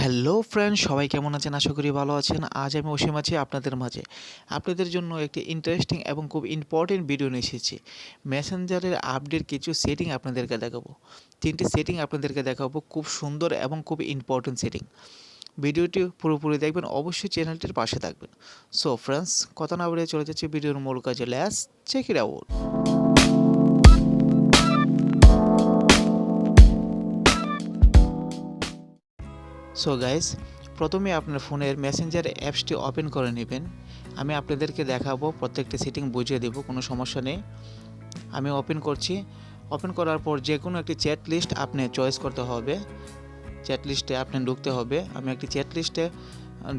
Hello friends, সবাই কেমন আছেন? আশা করি ভালো আছেন। আজ আমি অসীম আছি আপনাদের মাঝে। আপনাদের জন্য একটি ইন্টারেস্টিং এবং খুব ইম্পর্টেন্ট ভিডিও নিয়ে এসেছি। মেসেঞ্জারের আপডেট কিছু সেটিং আপনাদেরকে দেখাবো। 3টি সেটিং আপনাদেরকে দেখাবো, খুব সুন্দর এবং খুব ইম্পর্টেন্ট সেটিং। ভিডিওটি পুরোপুরি দেখবেন, অবশ্যই চ্যানেলটির পাশে থাকবেন। সো ফ্রেন্ডস, কথা না বাড়িয়ে চলে যাচ্ছে ভিডিওর মূল কাজে। Let's check it out. So guys, প্রথমে আপনার ফোনের মেসেঞ্জার অ্যাপসটি ওপেন করে নেবেন। আমি আপনাদেরকে দেখাবো, প্রত্যেকটি সেটিং বুঝিয়ে দেবো, কোনো সমস্যা নেই। আমি ওপেন করছি। ওপেন করার পর যে কোনো একটি চ্যাট লিস্ট আপনি চয়েস করতে হবে। চ্যাট লিস্টে আপনি ঢুকতে হবে। আমি একটি চ্যাট লিস্টে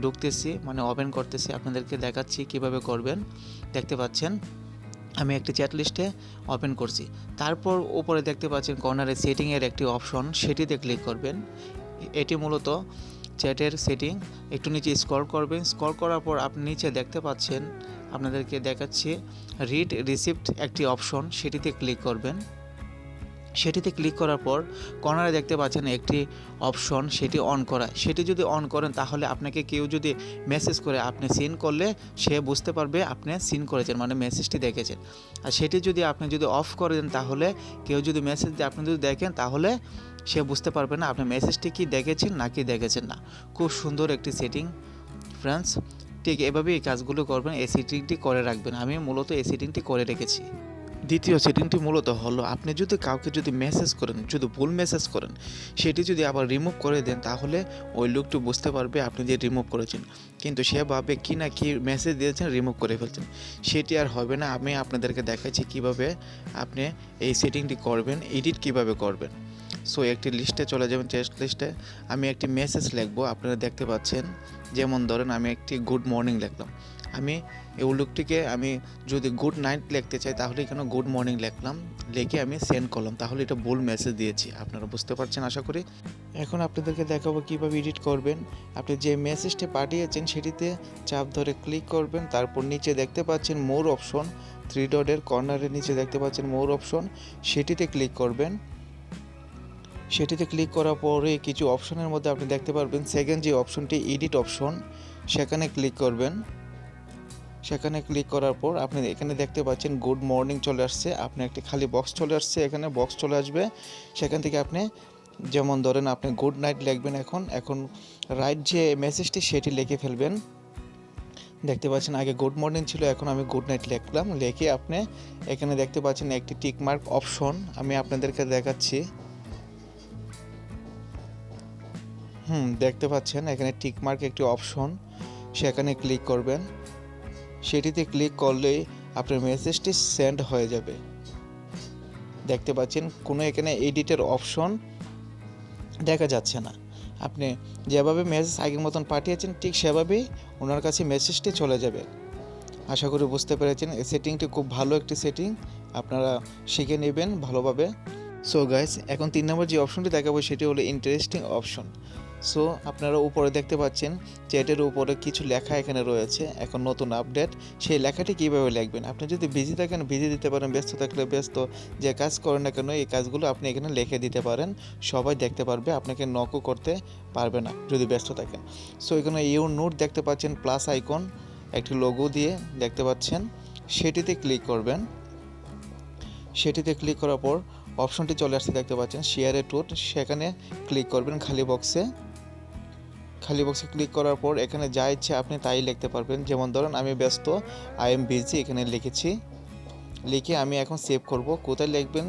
ঢুকতেছি, মানে ওপেন করতেছি, আপনাদেরকে দেখাচ্ছি কিভাবে করবেন। দেখতে পাচ্ছেন আমি একটি চ্যাট লিস্টে ওপেন করছি। তারপর উপরে দেখতে পাচ্ছেন কর্নারে সেটিংয়ের একটি অপশন, সেটিতে ক্লিক করবেন। এটি মূলত চ্যাটের সেটিং। একটু নিচে স্ক্রল করবেন। স্ক্রল করার পর আপনি নিচে দেখতে পাচ্ছেন, আপনাদেরকে দেখাচ্ছি, রিড রিসিপ্ট একটি অপশন, সেটিতে ক্লিক করবেন। সেটিতে ক্লিক করার পর কর্নারে দেখতে পাচ্ছেন একটি অপশন, সেটি অন করা। সেটি যদি অন করেন তাহলে আপনাকে কেউ যদি মেসেজ করে, আপনি সিন করলে সে বুঝতে পারবে আপনি সিন করেছেন, মানে মেসেজটি দেখেছেন। আর সেটি যদি আপনি অফ করে দেন, তাহলে কেউ যদি মেসেজ দিয়ে আপনি যদি দেখেন, তাহলে সে বুঝতে পারবে না আপনি মেসেজটি কি দেখেছেন নাকি দেখেছেন না। খুব সুন্দর একটি সেটিং ফ্রেন্ডস। ঠিক এভাবেই এই কাজগুলো করবেন, এই সেটিংটি করে রাখবেন। আমি মূলত এই সেটিংটি করে রেখেছি। দ্বিতীয় সেটিংটি মূলত হলো, আপনি যদি কাউকে মেসেজ করেন, যদি ভুল মেসেজ করেন, সেটি যদি আবার রিমুভ করে দেন, তাহলে ওই লোকটি বুঝতে পারবে আপনি যে রিমুভ করেছেন, কিন্তু সে ভাবে কি না কি মেসেজ দিয়েছেন, রিমুভ করে ফেলছেন। সেটি আর হবে না। আমি আপনাদেরকে দেখাচ্ছি কিভাবে আপনি এই সেটিংটি করবেন, এডিট কিভাবে করবেন। সো একটি লিস্টে চলে যাবেন, টেক্সট লিস্টে। আমি একটি মেসেজ লিখবো, আপনারা দেখতে পাচ্ছেন। যেমন ধরেন আমি একটি গুড মর্নিং লিখলাম। আমি এই লোকটিকে আমি যদি গুড নাইট লিখতে চাই, তাহলে এখানে গুড মর্নিং লিখলাম, লিখে আমি সেন্ড করলাম, তাহলে এটা ভুল মেসেজ দিয়েছি। আপনারা বুঝতে পারছেন আশা করি। এখন আপনাদেরকে দেখাবো কিভাবে এডিট করবেন। আপনি যে মেসেজটি পাঠিয়েছেন সেটিতে চাপ ধরে ক্লিক করবেন। তারপর নিচে দেখতে পাচ্ছেন মোর অপশন, 3 ডটের কর্নারের নিচে দেখতে পাচ্ছেন মোর অপশন, সেটিতে ক্লিক করবেন। সেটিতে ক্লিক করার পরে কিছু অপশনের মধ্যে আপনি দেখতে পারবেন সেকেন্ড যে অপশনটি এডিট অপশন, সেখানে ক্লিক করবেন। সেখানে ক্লিক করার পর আপনি এখানে দেখতে পাচ্ছেন গুড মর্নিং চলে আসছে। আপনি একটি খালি বক্স চলে আসছে, এখানে বক্স চলে আসবে। সেখান থেকে আপনি যেমন ধরেন আপনি গুড নাইট লিখবেন। এখন রাইট যে মেসেজটি সেটি লিখে ফেলবেন। দেখতে পাচ্ছেন আগে গুড মর্নিং ছিল, এখন আমি গুড নাইট লিখলাম। লিখে আপনি এখানে দেখতে পাচ্ছেন একটি টিক মার্ক অপশন, আমি আপনাদেরকে দেখাচ্ছি। দেখতে পাচ্ছেন এখানে টিক মার্ক একটি অপশন, সেখানে ক্লিক করবেন। সেটিতে ক্লিক করলেই আপনার মেসেজটি সেন্ড হয়ে যাবে। দেখতে পাচ্ছেন কোনো এখানে এডিটের অপশন দেখা যাচ্ছে না। আপনি যেভাবে মেসেজ আগের মতন পাঠিয়েছেন, ঠিক সেভাবেই ওনার কাছে মেসেজটি চলে যাবে। আশা করি বুঝতে পেরেছেন। এই সেটিংটি খুব ভালো একটি সেটিং, আপনারা শিখে নেবেন ভালোভাবে। সো গাইস, এখন 3 নম্বর যে অপশনটি দেখাবো সেটি হলো ইন্টারেস্টিং অপশন। সো আপনারা উপরে দেখতে পাচ্ছেন চ্যাটের উপরে কিছু লেখা এখানে রয়েছে, এখন নতুন আপডেট। সেই লেখাটি কীভাবে লিখবেন, আপনি যদি বিজি থাকেন বিজি দিতে পারেন, ব্যস্ত থাকলে ব্যস্ত, যে কাজ করেন না কেন এই কাজগুলো আপনি এখানে লিখে দিতে পারেন। সবাই দেখতে পারবে, আপনাকে নকও করতে পারবে না যদি ব্যস্ত থাকেন। সো এখানে ইউর নোট দেখতে পাচ্ছেন, প্লাস আইকন একটি লোগো দিয়ে দেখতে পাচ্ছেন, সেটিতে ক্লিক করবেন। সেটিতে ক্লিক করার পর অপশনটি চলে আসছে, দেখতে পাচ্ছেন শেয়ারে টুট, সেখানে ক্লিক করবেন। খালি বক্সে ক্লিক করার পর এখানে যা ইচ্ছে আপনি তাই লিখতে পারবেন। যেমন ধরেন আমি ব্যস্ত, আই এম বিজি, এখানে লিখেছি। লিখে আমি এখন সেভ করব। কোথায় লিখবেন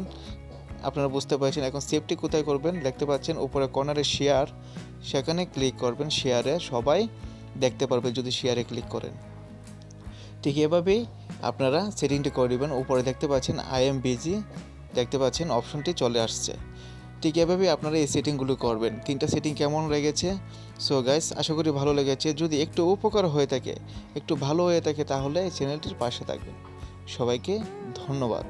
আপনারা বুঝতে পারছেন। এখন সেভটি কোথায় করবেন, দেখতে পাচ্ছেন উপরে কর্নারে শেয়ার, সেখানে ক্লিক করবেন। শেয়ারে সবাই দেখতে পারবে যদি শেয়ারে ক্লিক করেন। ঠিক এভাবেই আপনারা সেটিংটি করে দেবেন। উপরে দেখতে পাচ্ছেন আই এম বিজি, দেখতে পাচ্ছেন অপশনটি চলে আসছে। ঠিক এভাবেই আপনারা এই সেটিংগুলো করবেন। 3টা সেটিং কেমন লেগেছে? সো গাইস, আশা করি ভালো লেগেছে। যদি একটু উপকার হয়ে থাকে, একটু ভালো হয়ে থাকে, তাহলে এই চ্যানেলটির পাশে থাকবেন। সবাইকে ধন্যবাদ।